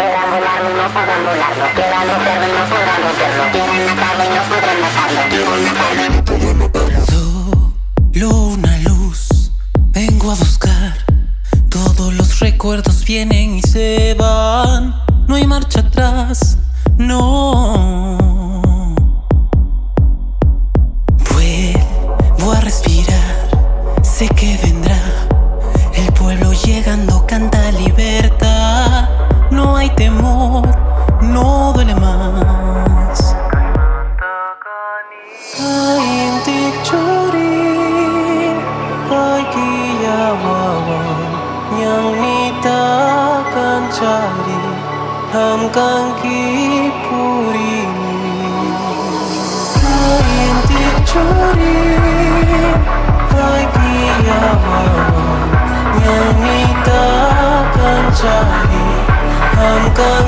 Puedan volarlo y no podrán volarlo. Quieran meterlo y no podrán meterlo. Quieran matarlo y no podrán matarlo. Quieran matarlo y no podrán matarlo. Solo una luz vengo a buscar. Todos los recuerdos vienen y se van. No hay marcha atrás, no. Vuelvo a respirar, sé que vendrá. El pueblo llegando canta libertad. No hay temor, no duele más. Kaintik chorin, ay kiyawawan, yang nita kan cari, hamkan kipurini. Kaintik chorin, ay kiyawawan, yang nita kan cari, hamkan